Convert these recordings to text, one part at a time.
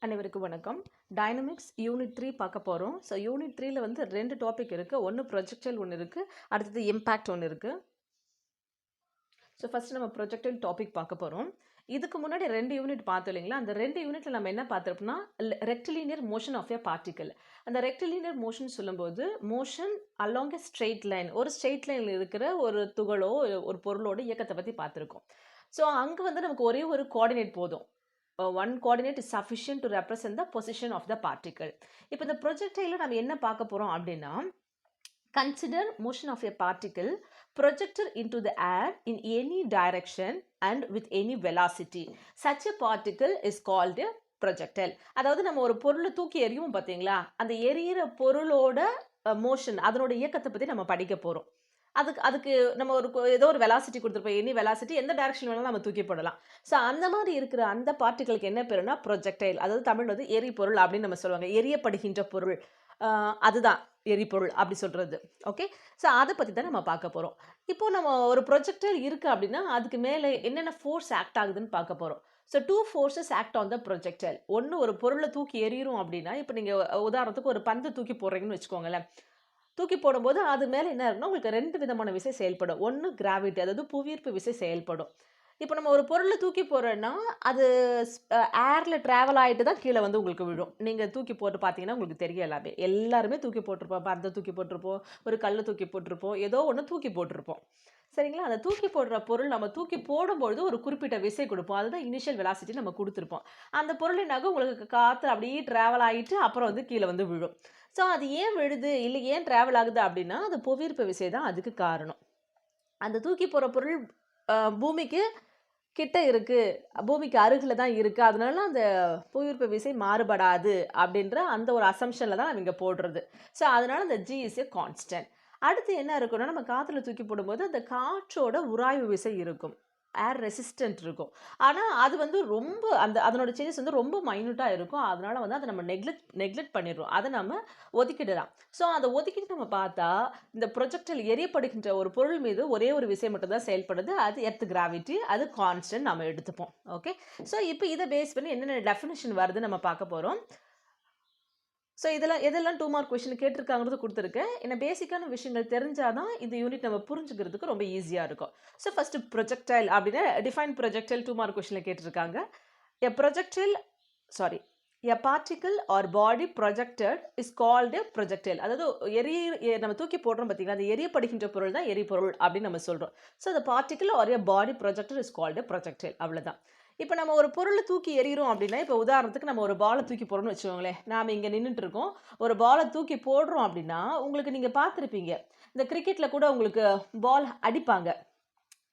அனைவருக்கும் வணக்கம். Dynamics unit 3 பார்க்க போகிறோம். ஸோ யூனிட் 3ல வந்து 2 டாபிக் இருக்குது. ஒன்று ப்ரொஜெக்டைல் ஒன்று இருக்குது, அடுத்தது இம்பேக்ட் ஒன்று இருக்குது. ஸோ ஃபஸ்ட் நம்ம ப்ரொஜெக்டைல் டாபிக் பார்க்க போகிறோம். இதுக்கு முன்னாடி 2 யூனிட் பார்த்தோம் இல்லைங்களா? அந்த 2 யூனிட்ல நம்ம என்ன பார்த்துருப்போம்னா rectilinear motion of a particle. அந்த ரெக்டிலினியர் மோஷன் சொல்லும்போது motion along a straight line, ஒரு ஸ்ட்ரெயிட் லைனில் இருக்கிற ஒரு துகளோ ஒரு பொருளோட இயக்கத்தை பற்றி பார்த்துருக்கோம். ஸோ அங்கே வந்து நமக்கு ஒரே ஒரு கோஆர்டினேட் போதும். One coordinate is sufficient to represent the position of the particle. இப்போ இந்த ப்ரொஜெக்டைல நம்ம என்ன பார்க்க போகிறோம் அப்படின்னா, consider motion of a particle projected into the air in any direction and with any velocity. Such a particle is called a projectile. அதாவது நம்ம ஒரு பொருளை தூக்கி எறியும் பார்த்தீங்களா, அந்த எரியிற பொருளோட மோஷன், அதனோட இயக்கத்தை பற்றி நம்ம படிக்க போகிறோம். அதுக்கு நம்ம ஏதோ ஒரு வெலாசிட்டி கொடுத்துருப்போம். எனி வெலாசிட்டி எந்த டைரக்ஷன் வேணாலும் நம்ம தூக்கி போடலாம். ஸோ அந்த மாதிரி இருக்கிற அந்த பார்ட்டிகளுக்கு என்ன பேருனா ப்ரொஜெக்டைல். அதாவது தமிழ் வந்து எரிபொருள் அப்படின்னு நம்ம சொல்லுவாங்க. எரியப்படுகின்ற பொருள், அதுதான் எரிபொருள் அப்படி சொல்கிறது. ஓகே, ஸோ அதை பற்றி தான் நம்ம பார்க்க போகிறோம். இப்போ நம்ம ஒரு ப்ரொஜெக்டைல் இருக்குது அப்படின்னா அதுக்கு மேலே என்னென்ன ஃபோர்ஸ் ஆக்ட் ஆகுதுன்னு பார்க்க போகிறோம். So 2 forces act on the projectile. ஒன்று, ஒரு பொருளை தூக்கி எறிகிறோம் அப்படின்னா, இப்போ நீங்கள் உதாரணத்துக்கு ஒரு பந்து தூக்கி போடுறீங்கன்னு வச்சுக்கோங்களேன். தூக்கி போடும்போது அது மேலே என்ன இருக்குன்னா உங்களுக்கு 2 விதமான விசை செயல்படும். ஒன்று கிராவிட்டி, அதாவது புவியீர்ப்பு விசை செயல்படும். இப்போ நம்ம ஒரு பொருளை தூக்கி போடுறோன்னா அது ஏரில் ட்ராவல் ஆகிட்டு தான் கீழே வந்து உங்களுக்கு விழும். நீங்கள் தூக்கி போட்டு பார்த்தீங்கன்னா உங்களுக்கு தெரியும். எல்லாருமே தூக்கி போட்டிருப்போம். பந்தை தூக்கி போட்டிருப்போம், ஒரு கல்லை தூக்கி போட்டிருப்போம், ஏதோ ஒன்று தூக்கி போட்டிருப்போம். சரிங்களா? அந்த தூக்கி போடுற பொருள் நம்ம தூக்கி போடும்பொழுது ஒரு குறிப்பிட்ட விசை கொடுப்போம். அதுதான் இனிஷியல் வெலாசிட்டி நம்ம கொடுத்துருப்போம். அந்த பொருளினாக உங்களுக்கு காற்று அப்படியே ட்ராவல் ஆகிட்டு அப்புறம் வந்து கீழே வந்து விழும். ஸோ அது ஏன் விழுது இல்லை ஏன் ட்ராவல் ஆகுது அப்படின்னா அது புவியீர்ப்பு விசை தான் அதுக்கு காரணம். அந்த தூக்கி போகிற பொருள் பூமிக்கு கிட்ட இருக்குது, பூமிக்கு அருகில் தான் இருக்குது, அதனால அந்த புவியீர்ப்பு விசை மாறுபடாது அப்படின்ற அந்த ஒரு அசம்ஷனில் தான் நம்ம இங்கே போடுறது. ஸோ அதனால அந்த G இஸ் எ கான்ஸ்டன்ட். அடுத்து என்ன இருக்குன்னா, நம்ம காற்றுல தூக்கி போடும்போது அந்த காற்றோட உராய்வு விசை இருக்கும், ஏர் ரெசிஸ்டன்ட் இருக்கும். ஆனால் அது வந்து ரொம்ப அதனோட சேஞ்சஸ் வந்து ரொம்ப மைன்யூட்டாக இருக்கும். அதனால வந்து அதை நம்ம நெக்லெக்ட் பண்ணிடுறோம், அதை நம்ம ஒதுக்கிடலாம். ஸோ அதை ஒதுக்கிட்டு நம்ம பார்த்தா இந்த ப்ரொஜெக்டைல் எரியப்படுகின்ற ஒரு பொருள் மீது ஒரே ஒரு விசை மட்டும் தான் செயல்படுது, அது எர்த் கிராவிட்டி, அது கான்ஸ்டன்ட் நம்ம எடுத்துப்போம். ஓகே, ஸோ இப்போ இதை பேஸ் பண்ணி என்னென்ன டெஃபினிஷன் வருது நம்ம பார்க்க போகிறோம். ஸோ எதெல்லாம் 2 மார்க் கொஷின் கேட்டிருக்காங்கிறது கொடுத்துருக்கேன். என்ன பேசிக்கான விஷயங்கள் தெரிஞ்சாதான் இந்த யூனிட் நம்ம புரிஞ்சுக்கிறதுக்கு ரொம்ப ஈஸியாக இருக்கும். ஸோ ஃபஸ்ட்டு ப்ரொஜெக்டைல் அப்படின்னா டிஃபைன் ப்ரொஜெக்டைல் 2 மார்க் கொஷினில் கேட்டிருக்காங்க. A particle or body projected is called projectile. அதாவது நம்ம தூக்கி போடுறோம் பார்த்தீங்களா, அது எரியப்படுகின்ற பொருள் தான் எரிபொருள் அப்படின்னு நம்ம சொல்கிறோம். ஸோ அந்த particle or a body projected is called projectile. அவ்வளோதான். இப்போ நம்ம ஒரு பொருளை தூக்கி எறிகிறோம் அப்படின்னா, இப்போ உதாரணத்துக்கு நம்ம ஒரு பாலை தூக்கி போடுறோம்னு வச்சுக்கோங்களேன். நாம் இங்கே நின்றுட்டு இருக்கோம், ஒரு பாலை தூக்கி போடுறோம் அப்படின்னா உங்களுக்கு நீங்கள் பார்த்துருப்பீங்க, இந்த கிரிக்கெட்டில் கூட உங்களுக்கு பால் அடிப்பாங்க.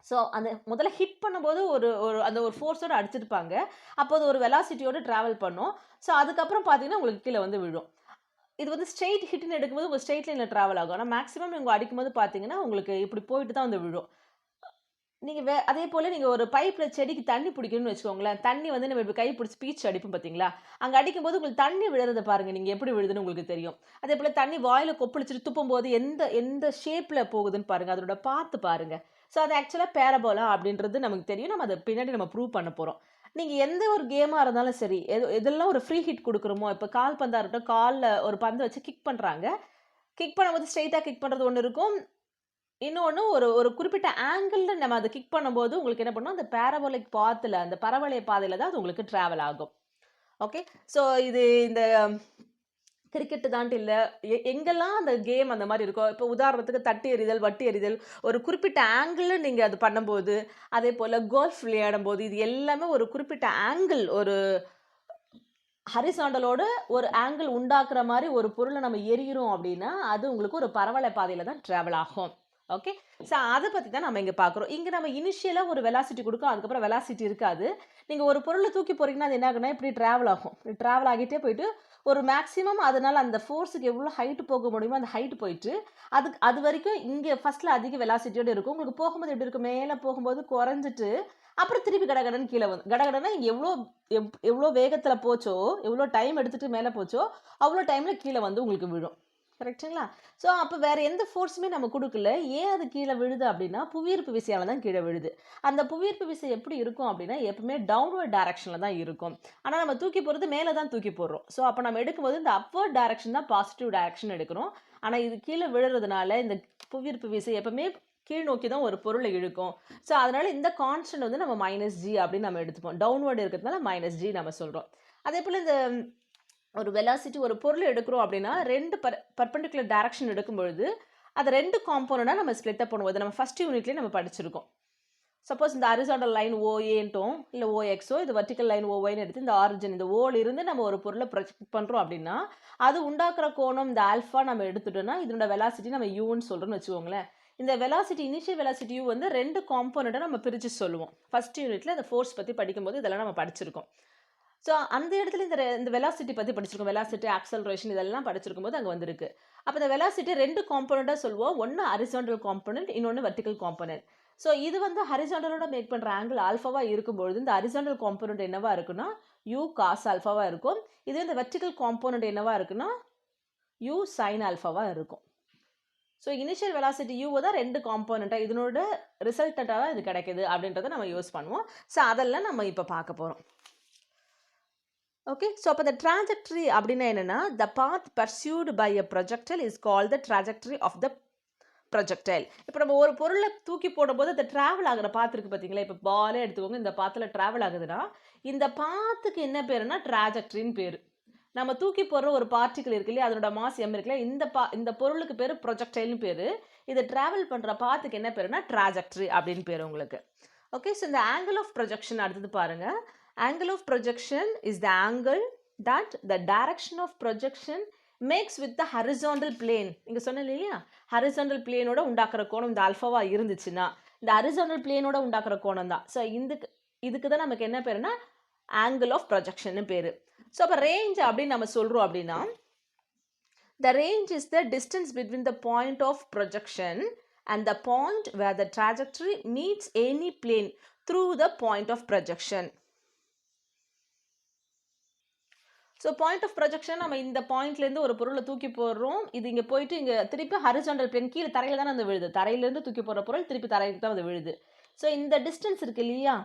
ஸோ அந்த முதல்ல ஹிட் பண்ணும்போது அந்த ஒரு ஃபோர்ஸோடு அடிச்சிருப்பாங்க. அப்போ அது ஒரு வெலாசிட்டியோடு ட்ராவல் பண்ணும். ஸோ அதுக்கப்புறம் பார்த்தீங்கன்னா உங்களுக்கு கீழே வந்து விழும். இது வந்து ஸ்ட்ரெயிட் ஹிட்னு எடுக்கும்போது உங்கள் ஸ்ட்ரெயிட் லைனில் ட்ராவல் ஆகும். ஆனால் மேக்ஸிமம் நீங்கள் அடிக்கும்போது பார்த்தீங்கன்னா உங்களுக்கு இப்படி போயிட்டு தான் வந்து விழும். நீங்கள் அதே போல் நீங்கள் ஒரு பைப்பில் செடிக்கு தண்ணி பிடிக்கணும்னு வச்சுக்கோங்களேன். தண்ணி வந்து நம்ம இப்படி கை பிடிச்சி பீச்சு அடிப்போம் பார்த்தீங்களா, அங்கே அடிக்கும்போது உங்களுக்கு தண்ணி விழுறதை பாருங்கள், நீங்கள் எப்படி விழுதுன்னு உங்களுக்கு தெரியும். அதே போல் தண்ணி வாயில் கொப்பளிச்சுட்டு துப்பும்போது எந்த ஷேப்பில் போகுதுன்னு பாருங்கள், அதோட பார்த்து பாருங்கள். ஸோ அது ஆக்சுவலாக பேரபோலா அப்படின்றது நமக்கு தெரியும். நம்ம அதை பின்னாடி நம்ம ப்ரூவ் பண்ண போகிறோம். நீங்கள் எந்த ஒரு கேமாக இருந்தாலும் சரி, எதெல்லாம் ஒரு ஃப்ரீ ஹிட் கொடுக்குறோமோ, இப்போ கால் பந்தாக இருக்கட்டும், காலில் ஒரு பந்தை வச்சு கிக் பண்ணுறாங்க. கிக் பண்ணும்போது ஸ்ட்ரெயிட்டாக கிக் பண்ணுறது ஒன்று இருக்கும், இன்னொன்று ஒரு குறிப்பிட்ட ஆங்கிளில் நம்ம அதை கிக் பண்ணும்போது உங்களுக்கு என்ன பண்ணும், அந்த பேரபோலிக் பாத்தில், அந்த பரவளைய பாதையில் தான் அது உங்களுக்கு ட்ராவல் ஆகும். ஓகே, ஸோ இது இந்த கிரிக்கெட்டு தான்ட்டு இல்லை, எங்கெல்லாம் அந்த கேம் அந்த மாதிரி இருக்கும். இப்போ உதாரணத்துக்கு தட்டி எறிதல், வட்டி எறிதல், ஒரு குறிப்பிட்ட ஆங்கிளில் நீங்கள் அது பண்ணும்போது, அதே போல் கோல்ஃப் விளையாடும் போது, இது எல்லாமே ஒரு குறிப்பிட்ட ஆங்கிள், ஒரு ஹரிசாண்டலோட ஒரு ஆங்கிள் உண்டாக்குற மாதிரி ஒரு பொருளை நம்ம எறிகிறோம் அப்படின்னா அது உங்களுக்கு ஒரு பரவளை பாதையில் தான் ட்ராவல் ஆகும். ஓகே, ஸோ அதை பற்றி தான் நம்ம இங்கே பார்க்குறோம். இங்கே நம்ம இனிஷியலாக ஒரு வெலாசிட்டி கொடுக்கும், அதுக்கப்புறம் வெலாசிட்டி இருக்காது. நீங்கள் ஒரு பொருளை தூக்கி போகிறீங்கன்னா அது என்ன ஆகுனா இப்படி ட்ராவல் ஆகும், ட்ராவல் ஆகிட்டே போயிட்டு ஒரு மேக்ஸிமம் அதனால் அந்த ஃபோர்ஸுக்கு எவ்வளோ ஹைட்டு போக முடியுமோ அந்த ஹைட்டு போயிட்டு அது வரைக்கும் இங்கே ஃபஸ்ட்டில் அதிக வெலாசிட்டியோடு இருக்கும். உங்களுக்கு போகும்போது எப்படி இருக்கும், மேலே போகும்போது குறைஞ்சிட்டு அப்புறம் திருப்பி கடகடன்னு கீழே வந்து கடகடனா இங்கே எவ்வளோ வேகத்தில் போச்சோ, எவ்வளோ டைம் எடுத்துகிட்டு மேலே போச்சோ அவ்வளோ டைமில் கீழே வந்து உங்களுக்கு விழும். கரெக்ட்டுங்களா? ஸோ அப்போ வேற எந்த ஃபோர்ஸுமே நம்ம குடுக்கல. ஏன் அது கீழ விழுது அப்படின்னா, புவியீர்ப்பு விசையால தான் கீழ விழுது. அந்த புவியீர்ப்பு விசை எப்படி இருக்கும் அப்படின்னா, எப்பவுமே டவுன்வர்ட் டைரக்ஷன்ல தான் இருக்கும். ஆனா நம்ம தூக்கி போடுறது மேல தான் தூக்கி போடுறோம். ஸோ அப்ப நம்ம எடுக்கும்போது இந்த அப்வர்ட் டைரக்ஷன் தான் பாசிட்டிவ் டைரக்ஷன் எடுக்கிறோம். ஆனா இது கீழ விழுறதுனால இந்த புவியீர்ப்பு விசை எப்பவுமே கீழ் நோக்கி தான் ஒரு பொருள இழுக்கும். ஸோ அதனால இந்த கான்ஸ்டன்ட் வந்து நம்ம -g அப்படின்னு நம்ம எடுத்துப்போம். டவுன்வர்ட் இருக்கிறதுனால -g நம்ம சொல்றோம். அதேபோல இந்த ஒரு வெலாசிட்டி ஒரு பொருள் எடுக்கிறோம் அப்படின்னா 2 பர்பெண்டிகுலர் டைரக்ஷன் எடுக்கும்பொழுது அது 2 காம்போனண்டா நம்ம ஸ்ப்ளிட் அப் பண்ணுவோம். இதை நம்ம ஃபர்ஸ்ட் யூனிட்லயே நம்ம படிச்சிருக்கோம். சப்போஸ் இந்த ஹரிசாண்டல் லைன் OAன்ட்டோம் இல்லை OXஓ இது வெர்டிக்கல் லைன் OYன்னு எடுத்து இந்த ஆரிஜின் இந்த ஓல இருந்து நம்ம ஒரு பொருளை ப்ரொஜெக்ட் பண்றோம் அப்படின்னா அது உண்டாக்குற கோணம் இந்த ஆல்ஃபா நம்ம எடுத்துட்டோம்னா இதோட வெலாசிட்டி நம்ம யூன்னு சொல்றோம்னு வச்சுக்கோங்களேன். இந்த வெலாசிட்டி இனிஷியல் வெலாசிட்டி யூ வந்து 2 காம்போனண்டா நம்ம பிரிச்சு சொல்லுவோம். ஃபர்ஸ்ட் யூனிட்ல இந்த ஃபோர்ஸ் பத்தி படிக்கும்போது இதெல்லாம் நம்ம படிச்சிருக்கோம். ஸோ அந்த இடத்துல இந்த வெலாசிட்டி பற்றி படிச்சிருக்கோம். வெலாசிட்டி ஆக்சலரேஷன் இதெல்லாம் படிச்சிருக்கும் போது அங்கே வந்திருக்கு. அப்போ இந்த வெலாசிட்டி 2 காம்போனண்ட்டாக சொல்லுவோம். ஒன்று ஹரிசாண்டல் காம்போனன்ட், இன்னொன்று வெர்டிக்கல் காம்போனன்ட். ஸோ இது வந்து ஹரிசாண்டலோட மேக் பண்ணுற ஆங்கிள் ஆல்ஃபாவாக இருக்கும்பொழுது இந்த ஹரிசாண்டல் காம்போனன்ட் என்னவா இருக்குன்னா யூ காஸ் ஆல்ஃபாவாக இருக்கும். இது இந்த வெர்டிக்கல் காம்போனன்ட் என்னவா இருக்குன்னா யூ சைன் ஆல்ஃபாவாக இருக்கும். ஸோ இனிஷியல் வெலாசிட்டி யூ தான் 2 காம்போனண்ட்டாக இதனோட ரிசல்ட்டாக தான் இது கிடைக்குது அப்படின்றத நம்ம யூஸ் பண்ணுவோம். ஸோ அதெல்லாம் நம்ம இப்போ பார்க்க போகிறோம். Okay, so அப்போ the trajectory அப்படின்னா என்னன்னா the path pursued by a projectile is called the trajectory of the projectile. இப்போ நம்ம ஒரு பொருளை தூக்கி போடும்போது அது டிராவல் ஆகிற பாத்து இருக்கு பார்த்தீங்களா? இப்போ பாலே எடுத்துக்கோங்க, இந்த பாத்தில் டிராவல் ஆகுதுன்னா இந்த பாத்துக்கு என்ன பேருன்னா ட்ராஜெக்டரின்னு பேர். நம்ம தூக்கி போடுற ஒரு பார்ட்டிகல் இருக்கு இல்லையா, அதனோட மாஸ் m இருக்குல்ல, இந்த பொருளுக்கு பேர் ப்ரொஜெக்டைல்னு பேர். இது டிராவல் பண்ணுற பாத்துக்கு என்ன பேருன்னா ட்ராஜெக்டரி அப்படின்னு பேர் உங்களுக்கு. ஓகே, ஸோ இந்த ஆங்கிள் ஆஃப் ப்ரொஜெக்ஷன் அடுத்தது பாருங்க. Angle of projection is the angle that the direction of projection makes with the horizontal plane. இங்க சொன்னேன் இல்லையா, horizontal plane ஓட உண்டாக்குற கோணம் இந்த ஆல்ஃபாவா இருந்துச்சுன்னா இந்த horizontal plane ஓட உண்டாக்குற கோணம் தான். ஸோ இதுக்கு தான் நமக்கு என்ன பேருன்னா angle of projection பேரு. ஸோ அப்போ ரேஞ்ச் அப்படின்னு நம்ம சொல்றோம் அப்படின்னா the range is the distance between the point of projection and the point where the trajectory meets any plane through the point of projection. So point of projection நம்ம இந்த பாயிண்ட்லேருந்து ஒரு பொருளை தூக்கி போடுறோம். இது இங்கே போயிட்டு இங்கே திருப்பி ஹரிசாண்டல் பிளேன் கீழே தரையில் தானே அந்த விழுது. தரையிலேருந்து தூக்கி போடுற பொருள் திருப்பி தரைக்கு தான் அது விழுது. ஸோ இந்த டிஸ்டன்ஸ் இருக்கு இல்லையா,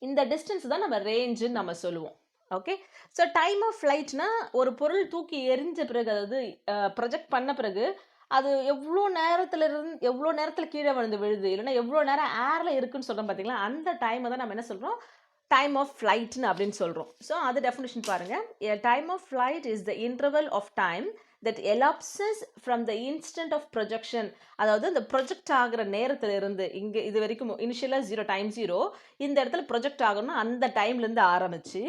இந்த டிஸ்டன்ஸ் தான் நம்ம ரேஞ்சுன்னு நம்ம சொல்லுவோம். ஓகே, ஸோ டைம் ஆஃப் ஃப்ளைட்னா ஒரு பொருள் தூக்கி எரிஞ்ச பிறகு, அதாவது ப்ரொஜெக்ட் பண்ண பிறகு அது எவ்வளோ நேரத்தில் கீழே விழுந்து விழுது, இல்லைன்னா எவ்வளோ நேரம் ஏரில் இருக்குன்னு சொல்கிறோம் பார்த்தீங்களா, அந்த டைமை தான் நம்ம என்ன சொல்கிறோம் டைம் ஆஃப் ஃப்ளைட்னு அப்படின்னு சொல்கிறோம். ஸோ அது டெஃபினிஷன் பாருங்கள். A time of flight is the interval of time that elapses from the instant of projection. அதாவது இந்த ப்ரொஜெக்ட் ஆகிற நேரத்தில் இருந்து இங்கே இது வரைக்கும் இனிஷியலாக 0 டைம் 0 இந்த இடத்துல ப்ரொஜெக்ட் ஆகணும்னா அந்த டைம்லேருந்து ஆரம்பிச்சு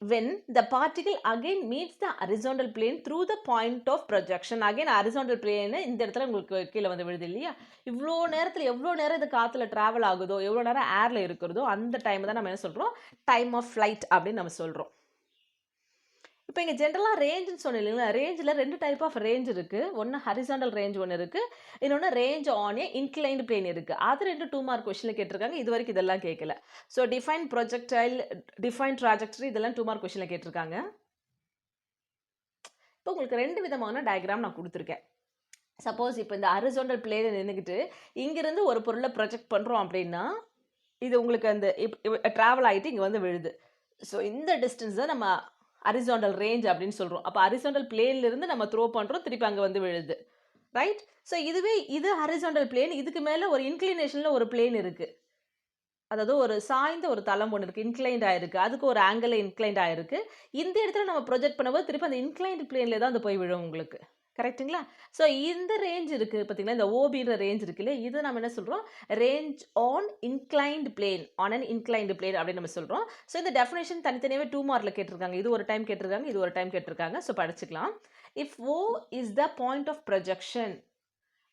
when the particle again meets the horizontal plane through the point of projection. again horizontal plane இந்த இடத்துல உங்களுக்கு கீழே வந்து விழுது இல்லையா, இவ்வளோ நேரத்தில் எவ்வளோ நேரம் இது காற்றுல ட்ராவல் ஆகுதோ, எவ்வளோ நேரம் ஏரில் இருக்கிறதோ அந்த டைம் தான் நம்ம என்ன சொல்கிறோம் டைம் ஆஃப் ஃப்ளைட் அப்படின்னு நம்ம சொல்கிறோம். இப்போ இங்கே ஜென்ரலாக ரேஞ்சுன்னு சொன்னேன் இல்லைங்களா, ரேஞ்சில் 2 டைப் ஆஃப் ரேஞ்ச் இருக்குது. ஒன்று ஹரிசாண்டல் ரேஞ்ச் ஒன்று இருக்குது, இன்னொன்று range on a inclined plane இருக்குது. அது 2 2 மார்க் கொஸ்டினில் கேட்டிருக்காங்க. இது வரைக்கும் இதெல்லாம் கேட்கல. So define projectile, define trajectory இதெல்லாம் 2 மார்க் கொஸ்டினில் கேட்டிருக்காங்க. இப்போ உங்களுக்கு 2 விதமான டயக்ராம் நான் கொடுத்துருக்கேன். சப்போஸ் இப்போ இந்த ஹரிசாண்டல் பிளேனை நின்றுக்கிட்டு இங்கிருந்து ஒரு பொருளை ப்ரொஜெக்ட் பண்ணுறோம் அப்படின்னா இது உங்களுக்கு அந்த ட்ராவல் ஆகிட்டு இங்கே வந்து விழுது. ஸோ இந்த டிஸ்டன்ஸ் தான் நம்ம ஹரிசாண்டல் ரேஞ்ச் அப்படின்னு சொல்கிறோம். அப்போ ஹரிசாண்டல் பிளேன்லேருந்து நம்ம த்ரோ பண்ணுறோம், திருப்பி அங்கே வந்து விழுது, ரைட்? ஸோ இது ஹரிசாண்டல் பிளேன், இதுக்கு மேலே ஒரு இன்க்ளினேஷனில் ஒரு பிளேன் இருக்குது, அதாவது ஒரு சாய்ந்த ஒரு தளம் ஒன்று இருக்குது, இன்க்ளைண்ட் ஆயிருக்கு, அதுக்கு ஒரு ஆங்கிள் இன்க்ளைண்ட் ஆயிருக்கு. இந்த இடத்துல நம்ம ப்ரொஜெக்ட் பண்ணும்போது திருப்பி அந்த இன்க்ளைண்ட் பிளேனில் தான் அது போய் விழும் உங்களுக்கு, கரெக்டுங்களா? ஸோ இந்த ரேஞ்ச் இருக்குது பார்த்தீங்களா, இந்த ஓபின்ற ரேஞ்ச் இருக்குல்ல, இது நம்ம என்ன சொல்கிறோம் range on inclined plane, on an inclined plane அப்படின்னு நம்ம சொல்கிறோம். ஸோ இந்த டெஃபினேஷன் தனித்தனியாகவே 2 மார்க்கில் கேட்டிருக்காங்க. இது ஒரு டைம் கேட்டிருக்காங்க, இது ஒரு டைம் கேட்டிருக்காங்க. ஸோ படிச்சுக்கலாம். If O is the point of projection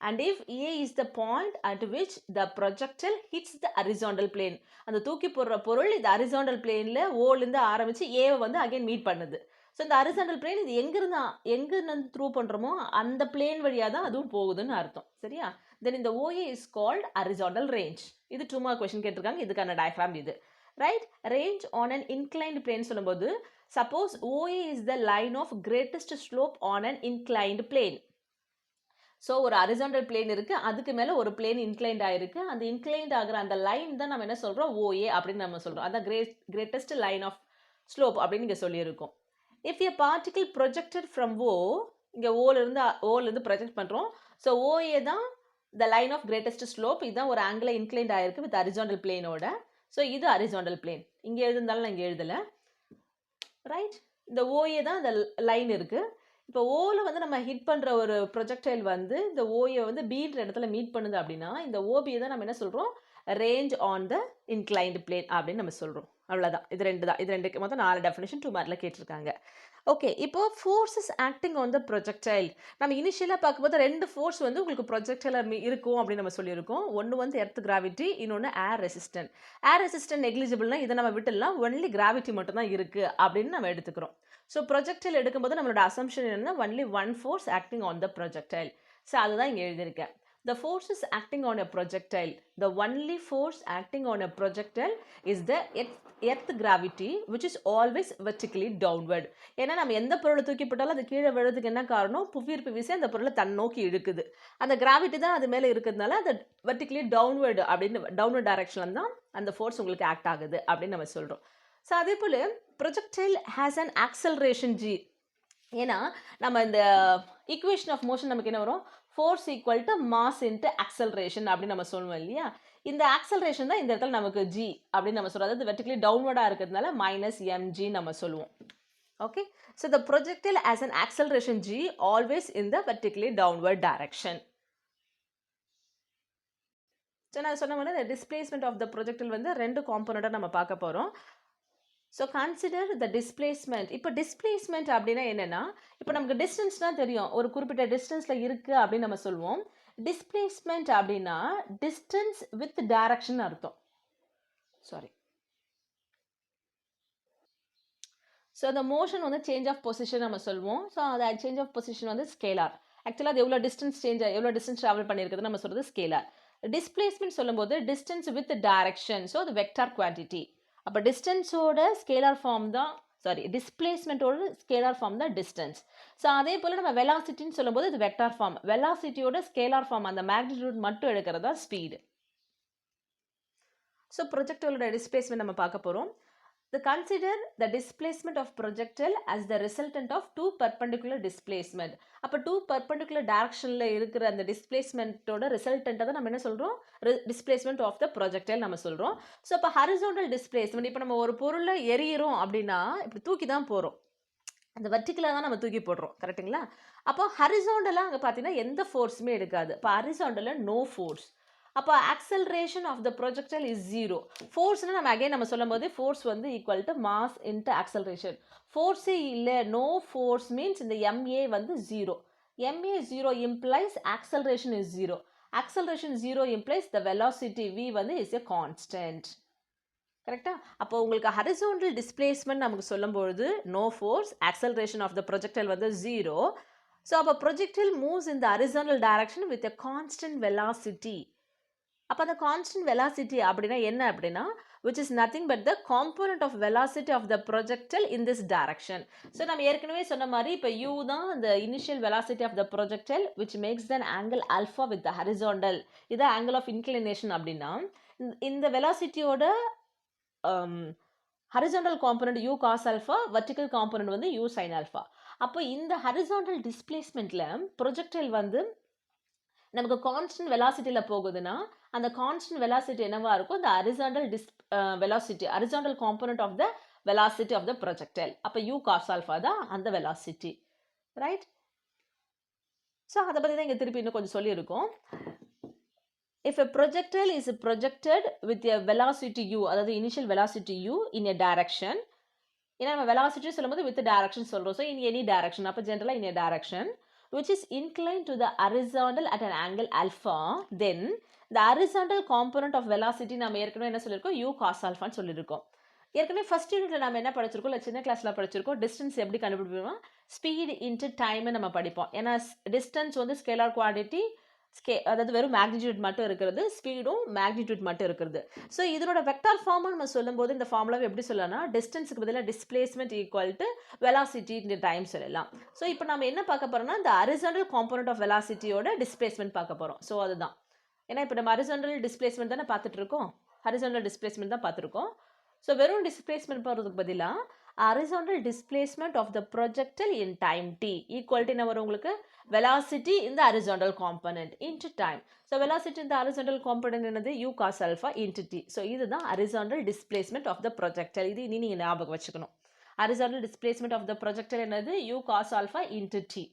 and if A is the point at which the projectile hits the horizontal plane, அந்த தூக்கி போடுற பொருள் இந்த horizontal planeல ஓலேருந்து ஆரம்பித்து ஏவை வந்து அகைன் மீட் பண்ணுது. ஸோ இந்த ஹரிசாண்டல் பிளேன் இது எங்கிருந்து த்ரூ பண்ணுறோமோ அந்த பிளேன் வழியாக தான் அதுவும் போகுதுன்னு அர்த்தம், சரியா? தென் இந்த OA is called horizontal range. இது 2 மார்க் கொஸ்டின் கேட்டிருக்காங்க, இதுக்கான டயக்ராம் இது. right? Range on an inclined plane சொல்லும்போது suppose OA is the line of greatest slope on an inclined plane. So ஒரு ஹரிசாண்டல் பிளேன் இருக்குது, அதுக்கு மேலே ஒரு பிளேன் இன்க்ளைண்ட் ஆகிருக்கு. அந்த இன்க்ளைண்ட் ஆகிற அந்த லைன் தான் நம்ம என்ன சொல்கிறோம், ஓஏ அப்படின்னு நம்ம சொல்கிறோம். அதான் கிரேட்டஸ்ட் லைன் ஆஃப் ஸ்லோப் அப்படின்னு இங்கே சொல்லியிருக்கோம். If a particle projected from இங்கே ஓலேருந்து ப்ரொஜெக்ட் பண்ணுறோம். ஸோ ஓஏ தான் the line of greatest slope. இதுதான் ஒரு ஆங்கிள் இன்க்ளைண்ட் ஆகிருக்கு வித் ஹரிசாண்டல் பிளேனோட. ஸோ இது ஹரிசாண்டல் பிளேன். இங்கே எழுதிருந்தாலும் நான் இங்கே எழுதலை, ரைட்? இந்த ஓஏ தான் இந்த லைன் இருக்குது. இப்போ ஓவில் வந்து நம்ம ஹிட் பண்ணுற ஒரு ப்ரொஜெக்டைல் வந்து இந்த ஓஏ வந்து பீன்ற இடத்துல மீட் பண்ணுது அப்படின்னா இந்த ஓபியை தான் நம்ம என்ன சொல்கிறோம், range on the inclined plane அப்படின்னு நம்ம சொல்கிறோம். அவ்வளோதான். இது ரெண்டுக்கு மொத்தம் 4 டெஃபினேஷன் 2 மார்க்கில் கேட்டிருக்காங்க. ஓகே, இப்போ forces acting on the projectile. நம்ம இனிஷியலாக பார்க்கும்போது 2 ஃபோர்ஸ் வந்து உங்களுக்கு ப்ரொஜெக்டைல் இருக்கும் அப்படின்னு நம்ம சொல்லியிருக்கோம். ஒன்று வந்து எர்த் கிராவிட்டி, இன்னொன்று ஏர் ரெசிஸ்டன்ட். ஏர் ரெசிஸ்டன்ட் நெக்லிஜிபிள்னா இதை நம்ம விட்டுலாம், ஒன்லி கிராவிட்டி மட்டும் தான் இருக்குது அப்படின்னு நம்ம எடுத்துக்கிறோம். ஸோ ப்ரொஜெக்டைல் எடுக்கும்போது நம்மளோட அசம்ஷன் என்னன்னா only one force acting on the projectile. So அதுதான் இங்கே எழுதியிருக்கேன். The forces acting on a projectile, the only force acting on a projectile is the earth gravity, which is always vertically downward. ஏன்னா நம்ம எந்த பொருளை தூக்கி போட்டாலும் அது கீழே விழுறதுக்கு என்ன காரணம், புவியீர்ப்பு விசை அந்த பொருளை தன்னோக்கி இழுக்குது. அந்த கிராவிட்டி தான் அது மேலே இருக்கிறதுனால அது வெர்டிகலி டவுன்வர்டு அப்படின்னு டவுன்வர்ட் டைரக்ஷனில் தான் அந்த ஃபோர்ஸ் உங்களுக்கு ஆக்ட் ஆகுது அப்படின்னு நம்ம சொல்கிறோம். ஸோ அதே போல் projectile has an acceleration G. ஏன்னா நம்ம இந்த ஈக்குவேஷன் ஆஃப் மோஷன் நமக்கு என்ன வரும், force equal to mass into acceleration அப்படின்னு நம்ம சொல்லுவோம் இல்லையா. இந்த ஆக்சலரேஷன் தான் இந்த இடத்துல நமக்கு ஜி அப்படின்னு நம்ம சொல்கிறோம். அதாவது வெர்டிகலி டவுன்வர்டாக இருக்கிறதுனால -mg நம்ம சொல்லுவோம். Okay, so the projectile as an acceleration G always in the vertically downward direction. So நான் சொன்ன மாதிரி டிஸ்பிளேஸ்மெண்ட் ஆஃப் த ப்ரொஜெக்டைல் வந்து 2 காம்போனண்ட்டாக நம்ம பார்க்க போகிறோம். So consider the displacement. இப்போ டிஸ்பிளேஸ்மெண்ட் அப்படின்னா என்னென்னா, இப்போ நமக்கு டிஸ்டன்ஸ்னால் தெரியும், ஒரு குறிப்பிட்ட டிஸ்டன்ஸில் இருக்குது அப்படின்னு நம்ம சொல்லுவோம். டிஸ்பிளேஸ்மெண்ட் அப்படின்னா டிஸ்டன்ஸ் வித் டைரக்ஷன் அர்த்தம். சாரி. ஸோ அந்த மோஷன் வந்து சேஞ்ச் ஆஃப் பொசிஷன் நம்ம சொல்லுவோம். ஸோ அந்த சேஞ்ச் ஆஃப் பொசிஷன் வந்து ஸ்கேலார். ஆக்சுவலாக அது எவ்வளோ டிஸ்டன்ஸ் எவ்வளோ டிஸ்டன்ஸ் ட்ராவல் பண்ணியிருக்குது நம்ம சொல்கிறது ஸ்கேலார். டிஸ்பிளேஸ்மெண்ட் சொல்லும்போது டிஸ்டன்ஸ் வித் டைரக்ஷன், ஸோ அது வெக்டார் குவான்டிட்டி. அப்போ டிஸ்டன்ஸோட ஸ்கேலார் ஃபார்ம் தான், சாரி, டிஸ்பிளேஸ்மெண்ட்டோட ஸ்கேலார் ஃபார்ம் தான் டிஸ்டன்ஸ். ஸோ அதே போல் நம்ம வெலாசிட்டின்னு சொல்லும்போது இது வெக்டார் ஃபார்ம். வெலாசிட்டியோட ஸ்கேலார் ஃபார்ம் அந்த மேக்னிடியூட் மட்டும் எடுக்கிறதா ஸ்பீடு. ஸோ ப்ரொஜெக்டைலோட டிஸ்பிளேஸ்மெண்ட் நம்ம பார்க்க போகிறோம். Consider the displacement of projectile as the resultant of 2 perpendicular displacement. அப்போ 2 perpendicular directionல இருக்கிற அந்த டிஸ்பிளேஸ்மெண்ட்டோட ரிசல்டண்ட்டை தான் நம்ம என்ன சொல்கிறோம், டிஸ்பிளேஸ்மெண்ட் ஆஃப் த ப்ரொஜெக்டைல் நம்ம சொல்கிறோம். ஸோ இப்போ ஹரிசாண்டல் டிஸ்பிளேஸ்மெண்ட், இப்போ நம்ம ஒரு பொருளை எரியிறோம் அப்படின்னா இப்படி தூக்கி தான் போகிறோம், அந்த வெர்டிகலாக தான் நம்ம தூக்கி போடுறோம், கரெக்டுங்களா? அப்போ ஹரிசாண்டலாக அங்கே பார்த்தீங்கன்னா எந்த ஃபோர்ஸுமே எடுக்காது. இப்போ ஹரிசாண்டலில் நோ ஃபோர்ஸ். அப்போ acceleration of the projectile is 0. ஃபோர்ஸ்னால் நம்ம அகைன் நம்ம சொல்லும் போது ஃபோர்ஸ் வந்து equal to mass into acceleration. ஃபோர்ஸே இல்லை, நோ ஃபோர்ஸ் மீன்ஸ் இந்த MA வந்து 0. MA 0 implies acceleration is 0. ஆக்சலரேஷன் 0 இம்ப்ளைஸ் த வெலாசிட்டி V வந்து இஸ் எ கான்ஸ்டன்ட். கரெக்டாக? அப்போ உங்களுக்கு ஹரிசாண்டல் டிஸ்பிளேஸ்மெண்ட் நமக்கு சொல்லும்பொழுது no force, acceleration of the projectile வந்து 0. ஸோ அப்போ projectile moves in the horizontal direction with a constant velocity. அப்போ அந்த கான்ஸ்டன்ட் வெலாசிட்டி அப்படின்னா என்ன அப்படின்னா, which is nothing but the component of velocity of the projectile in this direction. So நம்ம ஏற்கனவே சொன்ன மாதிரி இப்போ u தான் the initial velocity of the projectile which makes an angle alpha with the horizontal. இது angle of inclination அப்படின்னா இந்த வெலாசிட்டியோட horizontal component u cos alpha, vertical component வந்து u sin alpha. அப்போ இந்த horizontal displacementல projectile வந்து நமக்கு கான்ஸ்டன்ட் வெலாசிட்டியில் போகுதுன்னா அந்த கான்ஸ்டன்ட் வெலாசிட்டி என்னவா இருக்கும், இந்த horizontal velocity, horizontal component of the velocity of the projectile. அப்போ u cos alpha தான் அந்த வெலாசிட்டி, ரைட்? ஸோ அதை பற்றி தான் இங்கே திருப்பி இன்னும் கொஞ்சம் சொல்லியிருக்கோம். If a projectile is projected with a velocity u, அதாவது initial velocity u in a direction, ஏன்னா நம்ம வெலாசிட்டி சொல்லும்போது வித் டைரக்ஷன் சொல்கிறோம். ஸோ இன் எனி டைரக்ஷன், அப்போ ஜென்ரலாக இன் a direction which is inclined to the horizontal at an angle alpha, then the horizontal component of velocity நம்ம ஏற்கனவே என்ன சொல்லியிருக்கோம், u cos alpha ன்னு சொல்லியிருக்கோம். ஏற்கனவே ஃபர்ஸ்ட் யூனிட்ல நம்ம என்ன படிச்சிருக்கோம், இல்லை சின்ன கிளாஸ்ல படிச்சிருக்கோம், டிஸ்டன்ஸ் எப்படி கண்டுபிடிப்போம், ஸ்பீட் இன்ட்டு டைம் நம்ம படிப்போம். ஏன்னா டிஸ்டன்ஸ் வந்து ஸ்கேலார் குவான்டிட்டி, அதாவது வெறும் மேக்னிடியூட் மட்டும் இருக்கிறது, ஸ்பீடும் மேக்னிடியூட் மட்டும் இருக்கிறது. ஸோ இதனோட வெக்டார் ஃபார்ம் நம்ம சொல்லும்போது இந்த ஃபார்முலாவை எப்படி சொல்லலாம்னா, டிஸ்டன்ஸுக்கு பதிலாக டிஸ்பிளேஸ்மெண்ட் ஈக்குவல் டு வெலாசிட்டி இந்த டைம் சொல்லலாம். ஸோ இப்போ நம்ம என்ன பார்க்க போறோம்னா, இந்த ஹரிசாண்டல் காம்போனன்ட் ஆஃப் வெலாசிட்டியோட டிஸ்பிளேஸ்மெண்ட் பார்க்க போறோம். ஸோ அதுதான். ஏன்னா இப்போ நம்ம ஹரிசாண்டல் டிஸ்பிளேஸ்மெண்ட் தானே பார்த்துட்டு இருக்கோம். ஹரிசாண்டல் டிஸ்பிளேஸ்மெண்ட் தான் பார்த்துருக்கோம். ஸோ வெறும் டிஸ்பிளேஸ்மெண்ட் போகிறதுக்கு பதிலாக horizontal displacement of the projectile in time t equal to என்ன வரும் உங்களுக்கு, velocity in the horizontal component into time. So velocity in the horizontal component என்னது u cos alpha into t. So இதுதான் horizontal displacement of the projectile. இது இனி நீங்க ஞாபகம் வச்சுக்கணும். horizontal displacement of the projectile என்னது u cos alpha into t.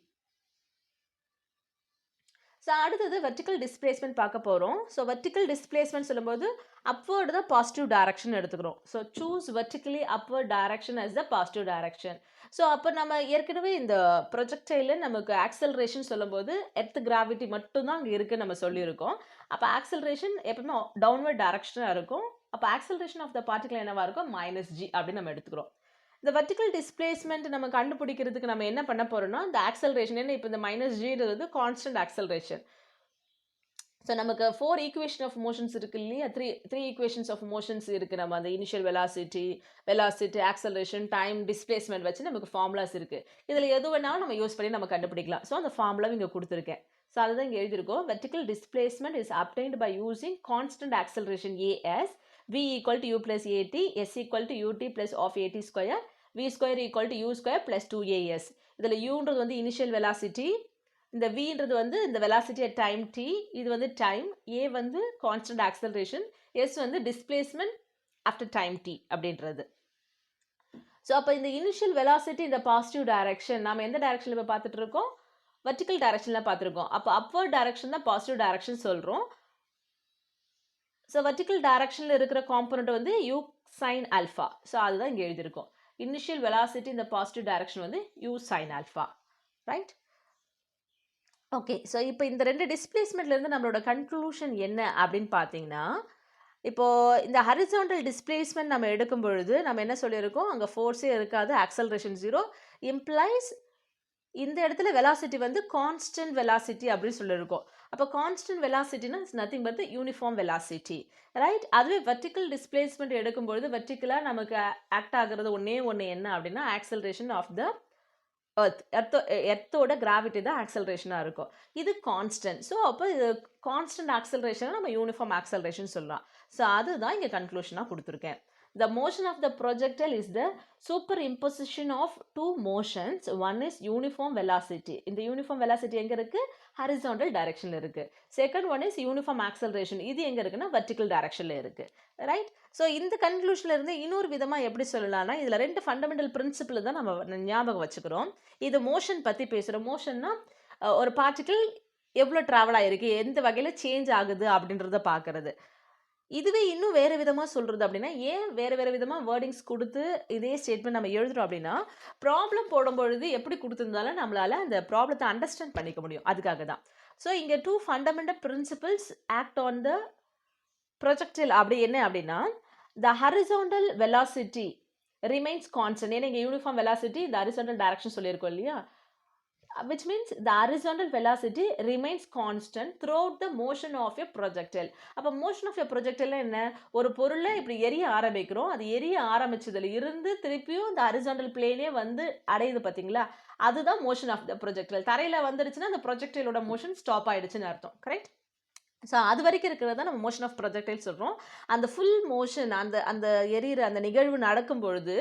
So அடுத்தது vertical displacement பார்க்க போகிறோம். ஸோ வெர்டிக்கல் டிஸ்பிளேஸ்மெண்ட் சொல்லும்போது அப்வர்டு தான் பாசிட்டிவ் டைரக்ஷன் எடுத்துக்கிறோம். So choose vertically upward direction as the positive direction. So அப்போ நம்ம ஏற்கனவே இந்த ப்ரொஜெக்டைல நமக்கு ஆக்சலரேஷன் சொல்லும்போது எர்த் கிராவிட்டி மட்டும்தான் அங்கே இருக்குன்னு நம்ம சொல்லியிருக்கோம். அப்போ ஆக்சலரேஷன் எப்பவுமே டவுன்வர்ட் டைரக்ஷனாக இருக்கும். அப்போ ஆக்சலரேஷன் ஆஃப் த பார்ட்டிகல் என்னவா இருக்கும், -g அப்படின்னு நம்ம எடுத்துக்கிறோம். இந்த வெர்டிக்கல் டிஸ்பிளேஸ்மெண்ட் நம்ம கண்டுபிடிக்கிறதுக்கு நம்ம என்ன பண்ண போறோம்னா, இந்த ஆக்சலரேஷன் என்ன, இப்போ இந்த -g கான்ஸ்டன்ட் ஆக்சலரேஷன். ஸோ நமக்கு 4 ஈக்குவேஷன் ஆஃப் மோஷன்ஸ் இருக்கு இல்லையா, த்ரீ ஈக்குவேஷன்ஸ் ஆஃப் மோஷன்ஸ் இருக்கு. நம்ம அந்த initial velocity, acceleration, time, displacement வச்சு நமக்கு ஃபார்முலாஸ் இருக்கு. இதில் எது வேணாலும் நம்ம யூஸ் பண்ணி நம்ம கண்டுபிடிக்கலாம். ஸோ அந்த ஃபார்முலா இங்கே கொடுத்துருக்கேன். ஸோ அதுதான் இங்கே எழுதியிருக்கோம். Vertical displacement is obtained by using constant acceleration as v equal to u plus at, s equal to ut plus of at square, v square equal to u square plus 2as. இதில் uன்றது வந்து initial velocity, இந்த vன்றது வந்து இந்த velocity at time t, இது வந்து time, a வந்து constant acceleration, s வந்து displacement after time t அப்படின்றது. ஸோ அப்போ இந்த இனிஷியல் வெலாசிட்டி இந்த பாசிட்டிவ் டைரக்ஷன் நம்ம எந்த டைரக்ஷனில் இப்போ பார்த்துட்டு இருக்கோம், வெர்டிக்கல் டைரக்ஷனில் பார்த்துருக்கோம். அப்போ அப்வர்ட் டைரக்ஷன் தான் பாசிட்டிவ் டைரக்ஷன் சொல்கிறோம். ஸோ வெர்டிக்கல் டைரக்ஷனில் இருக்கிற காம்பனண்ட் வந்து u sin alpha. ஸோ அதுதான் இங்கே எழுதியிருக்கோம். இனிஷியல் வெலாசிட்டி இந்த பாசிட்டிவ் டைரக்ஷன் வந்து u sin alpha, right? Okay. So இப்போ இந்த ரெண்டு டிஸ்பிளேஸ்மெண்ட்லேருந்து நம்மளோட கன்க்ளூஷன் என்ன அப்படின்னு பார்த்தீங்கன்னா, இப்போது இந்த ஹரிசாண்டல் டிஸ்பிளேஸ்மெண்ட் நம்ம எடுக்கும் பொழுது நம்ம என்ன சொல்லியிருக்கோம், அங்கே ஃபோர்ஸே இருக்காது, ஆக்சலரேஷன் 0 இம்ப்ளைஸ் இந்த இடத்துல வெலாசிட்டி வந்து கான்ஸ்டன்ட் வெலாசிட்டி அப்படின்னு சொல்லியிருக்கோம். அப்போ கான்ஸ்டன்ட் வெலாசிட்டினா it's nothing but uniform velocity, right? அதுவே வெர்டிக்கல் டிஸ்பிளேஸ்மெண்ட் எடுக்கும்பொழுது வெர்டிக்கலாக நமக்கு ஆக்ட் ஆகிறது ஒன்றே ஒன்று என்ன அப்படின்னா, ஆக்சலரேஷன் ஆஃப் த எர்த்தோட கிராவிட்டி தான் ஆக்சலரேஷனாக இருக்கும். இது கான்ஸ்டன்ட். ஸோ அப்போ இது கான்ஸ்டன்ட் ஆக்சலரேஷனை நம்ம யூனிஃபார்ம் ஆக்சலரேஷன் சொல்லலாம். ஸோ அதுதான் இங்கே கன்க்ளூஷனாக கொடுத்துருக்கேன். The motion of the projectile is the superimposition of two motions. One is uniform velocity. இந்த uniform velocity எங்க இருக்கு, horizontal directionல இருக்கு. Second one is uniform acceleration. இது எங்க இருக்குன்னா vertical directionல இருக்கு, ரைட்? ஸோ இந்த கன்க்ளூஷன்ல இருந்து இன்னொரு விதமா எப்படி சொல்லலாம்னா, இதுல ரெண்டு ஃபண்டமெண்டல் பிரின்சிபிள் தான் நம்ம ஞாபகம் வச்சுக்கிறோம். இது மோஷன் பத்தி பேசுகிறோம். மோஷன்னா ஒரு பார்ட்டிகிள் எவ்வளோ ட்ராவல் ஆகிருக்கு, எந்த வகையில் சேஞ்ச் ஆகுது அப்படின்றத பார்க்குறது. இதுவே இன்னும் வேறு விதமாக சொல்கிறது அப்படின்னா, ஏன் வேறு விதமாக வேர்டிங்ஸ் கொடுத்து இதே ஸ்டேட்மெண்ட் நம்ம எழுதுகிறோம் அப்படின்னா, ப்ராப்ளம் போடும்பொழுது எப்படி கொடுத்துருந்தாலும் நம்மளால் அந்த ப்ராப்ளத்தை அண்டர்ஸ்டாண்ட் பண்ணிக்க முடியும். அதுக்காக தான். ஸோ இங்கே 2 fundamental principles act on the projectile. அப்படி என்ன அப்படின்னா, த ஹரிசாண்டல் வெலாசிட்டி ரிமைன்ஸ் கான்ஸ்டன்ட். ஏன்னா இங்கே யூனிஃபார்ம் வெலாசிட்டி இந்த ஹரிசாண்டல் டைரக்ஷன் சொல்லியிருக்கோம் இல்லையா, which means the horizontal velocity remains constant throughout the motion of a projectile. அப்போ motion of a projectile என்ன, ஒரு பொருளை இப்படி எரிய ஆரம்பிக்கிறோம், அது எரிய ஆரம்பிச்சதுல இருந்து திருப்பியும் இந்த horizontal plane வந்து அடையுது பார்த்தீங்களா, அதுதான் motion of the projectile. தரையில் வந்துடுச்சுன்னா அந்த ப்ரொஜெக்டைலோட மோஷன் ஸ்டாப் ஆயிடுச்சுன்னு அர்த்தம், கரெக்ட்? ஸோ அது வரைக்கும் இருக்கிறத நம்ம மோஷன் ஆஃப் ப்ரொஜெக்டைல் சொல்கிறோம். அந்த ஃபுல் மோஷன் அந்த எரியிற அந்த நிகழ்வு நடக்கும் பொழுது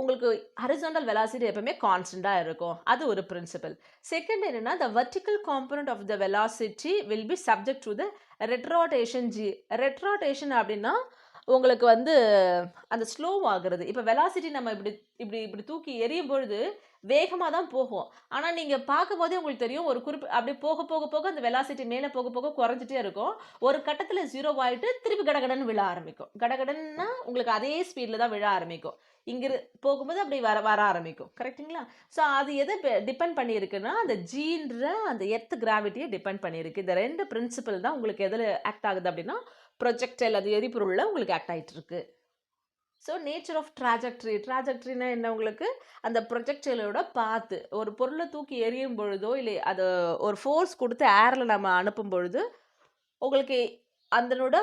உங்களுக்கு ஹரிசாண்டல் வெலாசிட்டி எப்பவுமே கான்ஸ்டண்டாக இருக்கும். அது ஒரு பிரின்சிபல். செகண்ட் என்னன்னா, the vertical component of the velocity will be subject to the retardation G. Retardation அப்படின்னா உங்களுக்கு வந்து அந்த ஸ்லோ ஆகுறது. இப்போ வெலாசிட்டி நம்ம இப்படி தூக்கி எரியும் பொழுது வேகமாக தான் போகும். ஆனால் நீங்கள் பார்க்கும் போதே உங்களுக்கு தெரியும், ஒரு அப்படி போக போக போக அந்த வெலாசிட்டி மேலே போக போக குறைஞ்சிட்டே இருக்கும். ஒரு கட்டத்தில் 0 ஆகிட்டு திருப்பி கடகடன்னு விழ ஆரம்பிக்கும். கடகடன்னா உங்களுக்கு அதே ஸ்பீடில் தான் விழ ஆரம்பிக்கும். இங்கே போகும்போது அப்படி வர ஆரம்பிக்கும், கரெக்டுங்களா? ஸோ அது எதை டிபெண்ட் பண்ணியிருக்குன்னா, அந்த ஜீன்ற அந்த எர்த் கிராவிட்டியை டிபெண்ட் பண்ணியிருக்கு. இந்த ரெண்டு பிரின்சிபல் தான் உங்களுக்கு எதில் ஆக்ட் ஆகுது அப்படின்னா, ப்ரொஜெக்டைல் அது எரிபொருளில் உங்களுக்கு ஆக்ட் ஆகிட்டு இருக்கு. ஸோ நேச்சர் ஆஃப் ட்ராஜெக்ட்ரினா என்ன உங்களுக்கு அந்த ப்ரொஜெக்டைலோட பாத்து ஒரு பொருளை தூக்கி எறியும் பொழுதோ இல்லை அது ஒரு ஃபோர்ஸ் கொடுத்து ஏரில் நம்ம அனுப்பும் பொழுது உங்களுக்கு அதனோட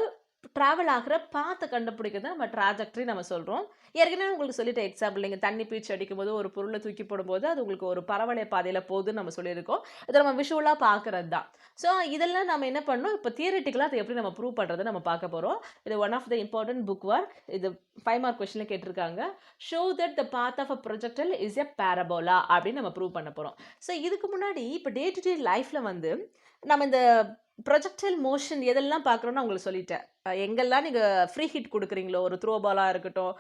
ட்ராவல் ஆகிற பாத்தை கண்டுபிடிக்கிறது நம்ம ட்ராஜெக்ட்ரி நம்ம சொல்கிறோம். ஏற்கனவே உங்களுக்கு சொல்லிட்டேன் எக்ஸாம்பிள், நீங்கள் தண்ணி பீச்சு அடிக்கும் போது ஒரு பொருளை தூக்கி போடும்போது அது உங்களுக்கு ஒரு பரவளைய பாதையில் போகுதுன்னு நம்ம சொல்லியிருக்கோம். இதை நம்ம விஷுவலாக பார்க்குறது தான். ஸோ இதெல்லாம் நம்ம என்ன பண்ணோம், இப்போ தியரிட்டிக்கலாக அதை எப்படி நம்ம ப்ரூவ் பண்ணுறது நம்ம பார்க்க போகிறோம். இது one of the important book work. இது 5 மார்க் கொஸ்டினில் கேட்டிருக்காங்க. Show that the path of a projectile is a parabola அப்படின்னு நம்ம ப்ரூவ் பண்ண போகிறோம். ஸோ இதுக்கு முன்னாடி இப்போ டே டு டே லைஃப்பில் வந்து நம்ம இந்த ப்ரொஜெக்டைல் மோஷன் எதெல்லாம் பார்க்குறோன்னு உங்களுக்கு சொல்லிட்டேன். எங்கெல்லாம் நீங்கள் ஃப்ரீ ஹிட் கொடுக்குறீங்களோ, ஒரு த்ரோ பாலாக இருக்கட்டும்,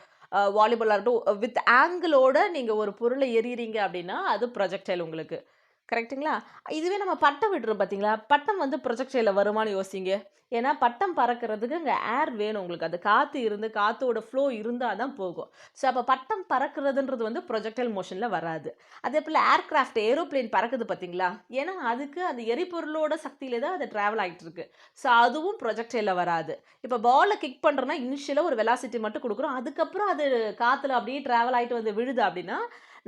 வாலிபாலாக இருக்கட்டும், வித் ஆங்கிளோட நீங்கள் ஒரு பொருளை எறிகிறீங்க அப்படின்னா அது ப்ரொஜெக்டைல் உங்களுக்கு. கரெக்டுங்களா? இதுவே நம்ம பட்டம் விடுறோம் பார்த்தீங்களா, பட்டம் வந்து ப்ரொஜெக்டைலில் வருமானு யோசிங்க. ஏன்னா பட்டம் பறக்கிறதுக்கு இங்கே ஏர் வேணும் உங்களுக்கு. அது காற்று இருந்து காற்றோட ஃப்ளோ இருந்தால் தான் போகும். ஸோ அப்போ பட்டம் பறக்கிறதுன்றது வந்து ப்ரொஜெக்டைல் மோஷனில் வராது. அதே போல் ஏர்க்ராஃப்ட் ஏரோப்ளேன் பறக்குது பார்த்தீங்களா, ஏன்னா அதுக்கு அந்த எரிபொருளோட சக்தியிலே தான் அது ட்ராவல் ஆகிட்டு இருக்கு. ஸோ அதுவும் ப்ரொஜெக்டைலில் வராது. இப்போ பாலை கிக் பண்ணுறோன்னா இனிஷியலாக ஒரு வெலாசிட்டி மட்டும் கொடுக்குறோம், அதுக்கப்புறம் அது காற்றுல அப்படியே ட்ராவல் ஆகிட்டு வந்து விழுது அப்படின்னா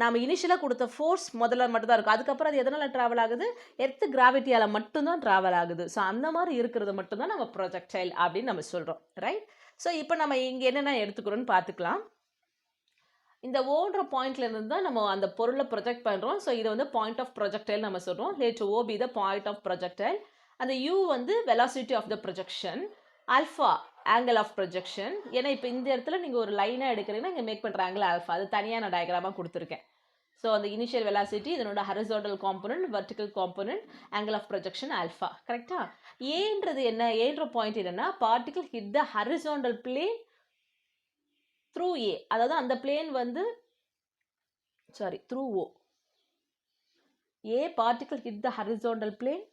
நாம் இனிஷியலாக கொடுத்த ஃபோர்ஸ் முதல்ல மட்டும் தான் இருக்கும். அதுக்கப்புறம் அது எதனால் ட்ராவல் ஆகுது, எர்த்து கிராவிட்டியால் மட்டும்தான் ட்ராவல் ஆகுது. ஸோ அந்த மாதிரி இருக்கிறது மட்டும்தான் நம்ம ப்ரொஜெக்டைல் அப்படின்னு நம்ம சொல்கிறோம். ரைட்? ஸோ இப்போ நம்ம இங்கே என்னென்ன எடுத்துக்கிறோன்னு பார்த்துக்கலாம். இந்த ஓன்ற பாயிண்ட்ல இருந்து தான் நம்ம அந்த பொருளை ப்ரொஜெக்ட் பண்ணுறோம். ஸோ இதை வந்து பாயிண்ட் ஆஃப் ப்ரொஜெக்டைல் நம்ம சொல்கிறோம். Let O be the point of projectile. அந்த யூ வந்து velocity of the projection, alpha angle of projection. ஏன்னா இப்போ இந்த இடத்துல நீங்கள் ஒரு லைனாக எடுக்கிறீங்கன்னா இங்கே மேக் பண்ணுற ஆங்கிள் ஆல்ஃபா. அது தனியாக நான் டயக்ராமாக கொடுத்துருக்கேன். ஸோ அந்த இனிஷியல் வெலாசிட்டி, இதனோட horizontal component, vertical component, angle of projection alpha. கரெக்டா? ஏன்றது என்ன, ஏன்ற பாயிண்ட் என்னன்னா particle hit the horizontal plane through A. அதாவது அந்த பிளேன் வந்து through O. A particle hit the horizontal plane.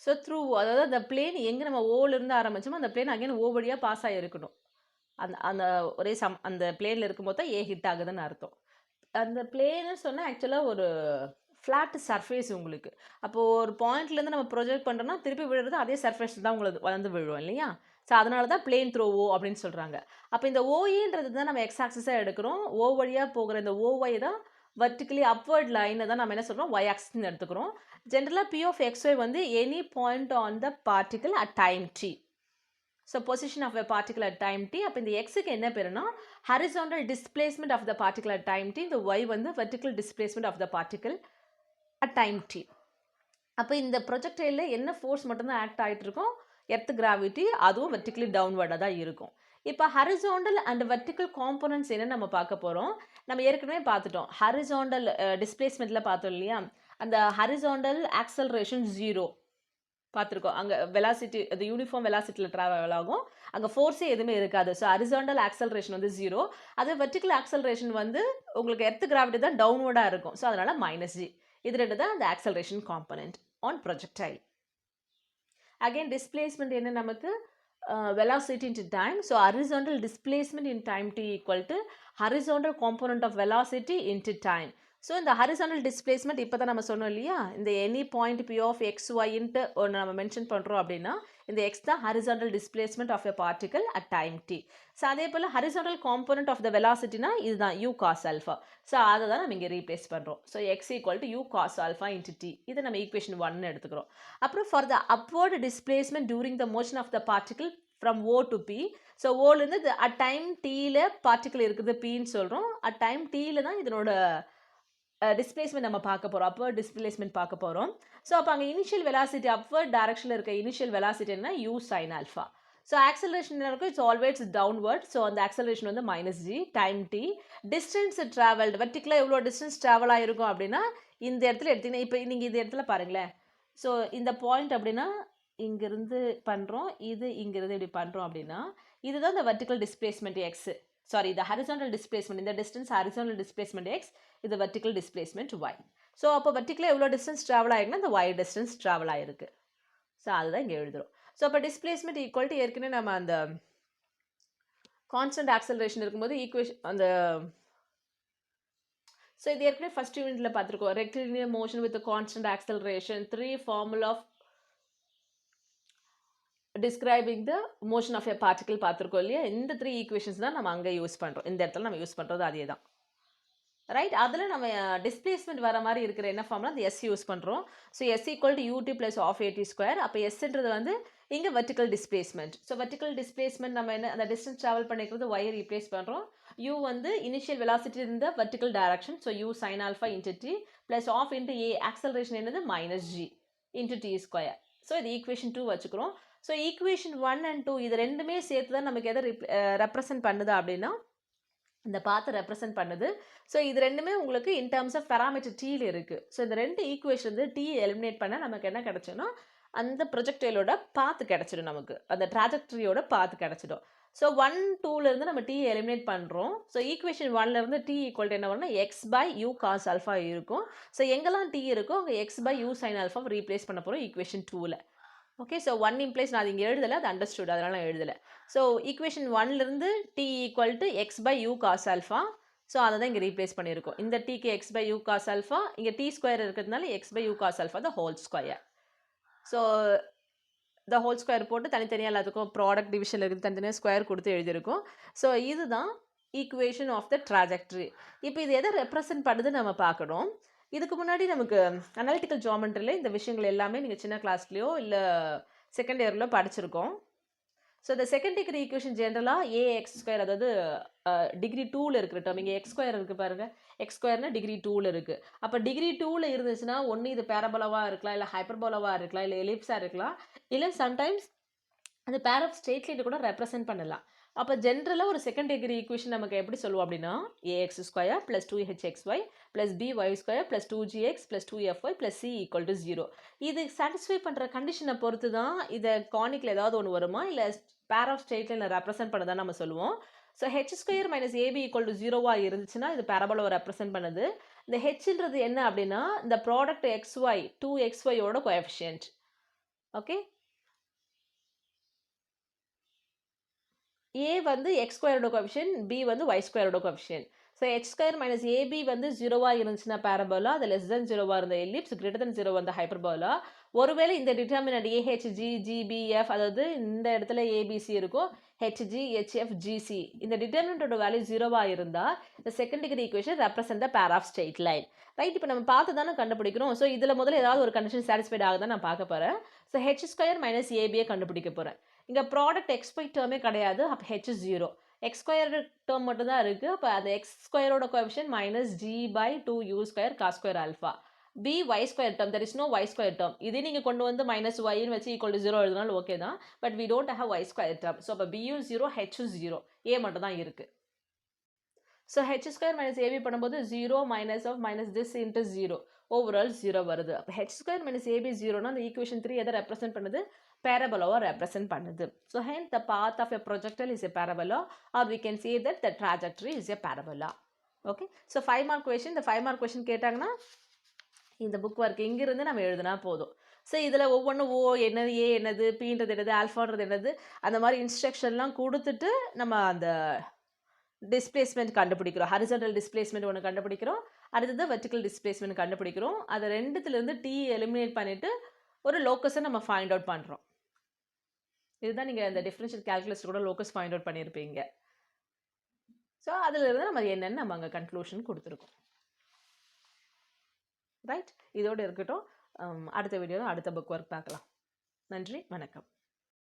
So through O, அதாவது அந்த பிளேன் எங்கே நம்ம ஓலேருந்து ஆரம்பிச்சோமோ அந்த பிளேன் அகைன் ஓ வழியாக பாஸ் ஆகிருக்கணும். அந்த அந்த ஒரே அந்த பிளேனில் இருக்கும்போது தான் ஏ ஹிட் ஆகுதுன்னு அர்த்தம். அந்த பிளேன்னு சொன்னால் ஆக்சுவலாக ஒரு ஃப்ளாட் சர்ஃபேஸ் உங்களுக்கு. அப்போது ஒரு பாயிண்ட்லேருந்து நம்ம ப்ரொஜெக்ட் பண்ணுறோன்னா திருப்பி விழுறது அதே சர்ஃபேஸ் தான் உங்களுக்கு வந்து விழுவோம் இல்லையா? ஸோ அதனால தான் பிளேன் த்ரோ ஓ அப்படின்னு சொல்கிறாங்க. அப்போ இந்த ஓஏன்றது தான் நம்ம எக்ஸ் ஆக்சிஸாக எடுக்கிறோம். ஓ வழியாக போகிற இந்த ஓஒய் தான் வெர்டிக்கலி அப்வர்ட் லைனை தான் நம்ம என்ன சொல்கிறோம், ஒய் ஆக்சிஸ்ன்னு எடுத்துக்கிறோம். ஜென்ரலாக பி ஆஃப் எக்ஸ் ஒய் வந்து any point on the particle at time T. So position of a particle at time T. அப்போ இந்த எக்ஸுக்கு என்ன பேருன்னா horizontal displacement of the particle at time T. இந்த ஒய் வந்து vertical displacement of the particle at time T. அப்போ இந்த ப்ரொஜெக்டைலில் என்ன ஃபோர்ஸ் மட்டும்தான் ஆக்ட் ஆகிட்டு இருக்கும், எர்த் கிராவிட்டி, அதுவும் வெர்டிக்கலி டவுன்வர்டாக தான் இருக்கும். இப்போ ஹரிசாண்டல் அண்ட் வெர்டிக்கல் காம்போனன்ட்ஸ் என்ன நம்ம பார்க்க போகிறோம். நம்ம ஏற்கனவே பார்த்துட்டோம், ஹரிசாண்டல் டிஸ்பிளேஸ்மெண்ட்டில் பார்த்தோம் இல்லையா, அந்த ஹரிசாண்டல் ஆக்சலரேஷன் 0 பார்த்துருக்கோம். அங்கே வெலாசிட்டி அது யூனிஃபார்ம் வெலாசிட்டியில் ட்ராவல் ஆகும், அங்கே ஃபோர்ஸே எதுவுமே இருக்காது. ஸோ ஹரிசாண்டல் ஆக்சலரேஷன் வந்து 0. அதே வெர்டிக்கல் ஆக்சலரேஷன் வந்து உங்களுக்கு எர்த் கிராவிட்டி தான் டவுன்வர்டாக இருக்கும். ஸோ அதனால் -g. இது ரெண்டு தான் அந்த acceleration component on projectile. Again displacement என்ன நமக்கு, velocity into time. So horizontal displacement in time t equal to horizontal component of velocity into time. So இந்த ஹரிசாண்டல் டிஸ்பிளேஸ்மெண்ட் இப்போ தான் நம்ம சொன்னோம் இல்லையா, இந்த any point P of X ஒய்ன்ட்டு ஒன்று நம்ம மென்ஷன் பண்ணுறோம் அப்படின்னா இந்த எக்ஸ் தான் horizontal displacement of a particle at time T. So அதே போல் ஹரிசாண்டல் காம்பனண்ட் ஆஃப் த வெலாசிட்டினா இதுதான் யூ காஸ் ஆல்ஃபா. ஸோ அதை தான் நம்ம இங்கே ரீப்ளேஸ் பண்ணுறோம். So X equal to U cos alpha into T. இதை நம்ம ஈக்குவேஷன் 1 எடுத்துக்கிறோம். அப்புறம் for the upward displacement during the motion of the particle from O to P. So ஓலேருந்து அட் டைம் டீயில் பார்ட்டிகல் இருக்குது பின்னு சொல்கிறோம். அட் டைம் டீயில் தான் இதனோட டிஸ்பிளேஸ்மெண்ட் நம்ம பார்க்க போகிறோம், அப்வர்ட் டிஸ்பிளேஸ்மெண்ட் பார்க்க போகிறோம். ஸோ அப்போ அங்கே இனிஷியல் வெலாசிட்டி அப்வர்ட் டைரக்ஷனில் இருக்க இனிஷியல் வெலாசிட்டி என்ன, U sine alpha. So acceleration இருக்கும், இட்ஸ் ஆல்வேஸ் டவுன்வர்ட். ஸோ அந்த ஆக்சலரேஷன் வந்து -g time T. Distance travelled வெர்டிக்கலாக எவ்வளோ டிஸ்டன்ஸ் ட்ராவல் ஆகிருக்கும் அப்படின்னா இந்த இடத்துல எடுத்திங்கன்னா, இப்போ நீங்கள் இந்த இடத்துல பாருங்களேன். ஸோ இந்த பாயிண்ட் அப்படின்னா இங்கேருந்து பண்ணுறோம், இது இங்கேருந்து இப்படி பண்ணுறோம் அப்படின்னா இதுதான் இந்த vertical displacement X. Sorry, the horizontal displacement, இந்த distance horizontal displacement x, இது vertical displacement y. ஸோ அப்போ வெர்டிக்கலாக எவ்வளோ டிஸ்டன்ஸ் ட்ராவல் ஆகிருக்குன்னா இந்த y டிஸ்டன்ஸ் ட்ராவல் ஆகிருக்கு. ஸோ அதுதான் இங்கே எழுதுகிறோம். ஸோ அப்போ டிஸ்பிளேஸ்மெண்ட் ஈக்குவல் டு ஏற்கனவே நம்ம அந்த கான்ஸ்டன்ட் ஆக்சலரேஷன் இருக்கும்போது ஈக்குவேஷன் அந்த ஸோ இது ஏற்கனவே ஃபர்ஸ்ட் யூனிட்டில் பார்த்துருக்கோம். Rectilinear motion with constant acceleration, 3 formula of describing the motion of a particle பார்த்துருக்கோம் இல்லையா, இந்த 3 ஈக்குவேஷன்ஸ் தான் நம்ம அங்கே யூஸ் பண்ணுறோம். இந்த இடத்துல நம்ம யூஸ் பண்ணுறது அதே தான். ரைட், அதில் நம்ம டிஸ்பிளேஸ்மெண்ட் வர மாதிரி இருக்கிற என்ன ஃபார்ம்னா அந்த எஸ் யூஸ் பண்ணுறோம். So S equal to UT plus half AT square. அப்போ எஸ்ன்றது வந்து இங்கே vertical displacement. So vertical displacement நம்ம என்ன அந்த டிஸ்டன்ஸ் ட்ராவல் பண்ணிக்கிறது ஒயை ரீப்ளேஸ் பண்ணுறோம். யூ வந்து இனிஷியல் வெலாசிட்டி இருந்த vertical direction. So U sine alpha into T plus half into A acceleration என்னது minus G into T square. So இது ஈக்குவேஷன் 2 வச்சுக்கிறோம். ஸோ ஈக்குவேஷன் 1 and 2 இது ரெண்டுமே சேர்த்து தான் நமக்கு எதை ரெப்ரசன்ட் பண்ணுது அப்படின்னா இந்த பாத்தை ரெப்ரசன்ட் பண்ணுது. ஸோ இது ரெண்டுமே உங்களுக்கு இன் டர்ம்ஸ் ஆஃப் பேராமீட்டர் டீல இருக்குது. ஸோ இந்த ரெண்டு ஈக்குவேஷன் வந்து டி எலிமினேட் பண்ணால் நமக்கு என்ன கிடச்சுன்னா அந்த ப்ரொஜெக்டைலோட பாத்து கிடச்சிடும், நமக்கு அந்த ட்ராஜெக்டரியோட பாத்து கிடச்சிடும். ஸோ 1, 2லேருந்து நம்ம டி எலிமினேட் பண்ணுறோம். ஸோ ஈக்குவேஷன் 1லேருந்து டி ஈக்குவல் டு என்ன வரும்னா X by U cos alpha இருக்கும். ஸோ எங்கெல்லாம் டி இருக்கோ அங்கே X by U sine alpha replace பண்ண போகிறோம் ஈக்குவேஷன் 2ல். ஓகே, ஸோ 1 இம்ப்ளைஸ் நான் அது இங்கே எழுதலை, அது அண்டர்ஸ்டுட், அதனால் நான் எழுதலை. ஸோ ஈக்குவேஷன் 1லேருந்து T equal to X by U cos alpha. So அதை தான் இங்கே ரீப்ளேஸ் பண்ணியிருக்கோம். இந்த டிக்கு X by U cos alpha, இங்கே டி ஸ்கொயர் இருக்கிறதுனால X by U cos alpha the whole square. So the whole square போட்டு தனித்தனியாக எல்லாத்துக்கும் ப்ராடக்ட் டிவிஷனில் இருக்குது தனித்தனியாக ஸ்கொயர் கொடுத்து எழுதியிருக்கோம். ஸோ இதுதான் ஈக்குவேஷன் ஆஃப் த ட்ராஜெக்டரி. இப்போ இது எதை ரெப்ரசன்ட் பண்ணுதுன்னு நம்ம பார்க்கணும். இதுக்கு முன்னாடி நமக்கு அனாலிட்டிக்கல் ஜியோமெட்ரியில் இந்த விஷயங்கள் எல்லாமே நீங்கள் சின்ன கிளாஸ்லேயோ இல்லை செகண்ட் இயர்லையோ படிச்சிருக்கோம். ஸோ இந்த செகண்ட் டிகிரி ஈக்குவேஷன் ஜென்ரலாக ஏஎக்ஸ் ஸ்கொயர், அதாவது டிகிரி 2ல் இருக்கிற டேர்ம். இங்கே எக்ஸ் ஸ்கொயர் இருக்குது பாருங்கள், எக்ஸ் ஸ்கொயர்னா டிகிரி 2ல் இருக்குது. அப்போ டிகிரி 2ல் இருந்துச்சுன்னா ஒன்று இது பேரபோலாவாக இருக்கலாம், இல்லை ஹைப்பர்போலாவாக இருக்கலாம், இல்லை எலிப்ஸாக இருக்கலாம், இல்லை சம்டைம்ஸ் அந்த பேர் ஆஃப் ஸ்ட்ரெயிட் லைனை கூட ரெப்ரசென்ட் பண்ணலாம். அப்போ ஜென்ரலாக ஒரு செகண்ட் டிகிரி ஈக்குவேஷன் நமக்கு எப்படி சொல்லுவோம் அப்படின்னா A X square plus 2hxy plus B Y square plus 2gx plus 2fy plus C equal to 0. இது சாட்டிஸ்ஃபை பண்ணுற கண்டிஷனை பொறுத்து தான் இதை கானிக்கில் ஏதாவது ஒன்று வருமா இல்லை பேர் ஆஃப் ஸ்ட்ரெயிட் லைனில் ரெப்ரசென்ட் பண்ணதான் நம்ம சொல்லுவோம். So H square minus AB equal to 0வாக இருந்துச்சுன்னா இது பேரபோலாவை ரெப்ரசென்ட் பண்ணுது. இந்த ஹெச்ன்றது என்ன அப்படின்னா இந்த ப்ராடக்ட் xy 2xyயோட கோஎஃபிஷியன்ட். ஓகே, a வந்து x ஸ்கொயரோட கோஎஃபிஷியன்ட், b வந்து y ஸ்கொயரோட coefficient. So h square minus ab வந்து 0வாக இருந்துச்சுன்னா பேரபோலா, அது லெஸ் தென் 0வாக இருந்த எலிப்ஸ், கிரேட்டர் தென் 0 வந்த ஹைப்பர்போலா. ஒருவேளை இந்த டிட்டர்மினன்ட் AHG GBF, அதாவது இந்த இடத்துல ABC இருக்கும், HG HF GC, இந்த டிட்டர்மினன்ட்டோட வேல்யூ 0வாக இருந்தால் இந்த second degree equation represent the pair of straight line. Right, இப்போ நம்ம பார்த்து தானே கண்டுபிடிக்கிறோம். ஸோ இதில் முதல்ல ஏதாவது ஒரு கண்டிஷன் சாட்டிஸ்ஃபைட் ஆகுதான் நான் பார்க்க போகிறேன். ஸோ ஹெச் ஸ்கொயர் மைனஸ் ஏபியை கண்டுபிடிக்க போகிறேன். இங்கே ப்ராடக்ட் எக்ஸ்பை டேர்மே கிடையாது, அப்போ ஹெச் 0, எக்ஸ் ஸ்கொயர் டேர்ம் மட்டும் தான் இருக்குது. அப்போ அந்த எக்ஸ் ஸ்கொயரோட coefficient minus G by 2u square cos square alpha. B Y square term, there is no Y square term. இதே நீங்கள் கொண்டு வந்து மைனஸ் ஒய்னு வச்சு ஈக்குவல் டு 0 எழுதினாலும் ஓகே தான், but we don't have y square term. So அப்போ பியும் 0 ஹெச்சும் 0, ஏ மட்டும் தான் இருக்குது. So H square minus ab பண்ணும்போது 0 minus of minus this into 0, overall 0 வருது. அப்போ ஹெச் ஸ்கொயர் மைனஸ் ஏபி 0னா அந்த ஈக்குவேஷன் 3 எதை ரெப்ரசென்ட் பண்ணுது? Parabola represent பண்ணுது. So hence the path of a projectile is a parabola, or we can say that the trajectory is a parabola. Okay, so 5 mark question. இந்த 5 mark question கேட்டாங்கன்னா இந்த book work இங்கிருந்து நம்ம எழுதுனா போதும். So இதில் ஒவ்வொன்றும் ஓ என்னது, ஏ என்னது, பீன்றது என்னது, ஆல்ஃபான்றது என்னது, அந்த மாதிரி இன்ஸ்ட்ரக்ஷன்லாம் கொடுத்துட்டு நம்ம அந்த டிஸ்பிளேஸ்மெண்ட் கண்டுபிடிக்கிறோம். ஹரிசாண்டல் டிஸ்பிளேஸ்மெண்ட் ஒன்று கண்டுபிடிக்கிறோம், அடுத்தது வெர்டிக்கல் டிஸ்பிளேஸ்மெண்ட் கண்டுபிடிக்கிறோம். அது ரெண்டுத்துலேருந்து டி எலிமினேட் பண்ணிவிட்டு ஒரு லோக்கஸை நம்ம ஃபைண்ட் அவுட் பண்ணுறோம். இதுதான் நீங்கள் அந்த டிஃபரன்ஷியல் கால்குலஸ் கூட லோக்கஸ் ஃபைண்ட் அவுட் பண்ணியிருப்பீங்க. ஸோ அதிலிருந்து நம்ம என்னென்னு நம்ம அங்கே கன்க்ளூஷன் கொடுத்துருக்கோம். ரைட், இதோடு இருக்கட்டும். அடுத்த வீடியோவில் அடுத்த புக் ஒர்க் பார்க்கலாம். நன்றி, வணக்கம்.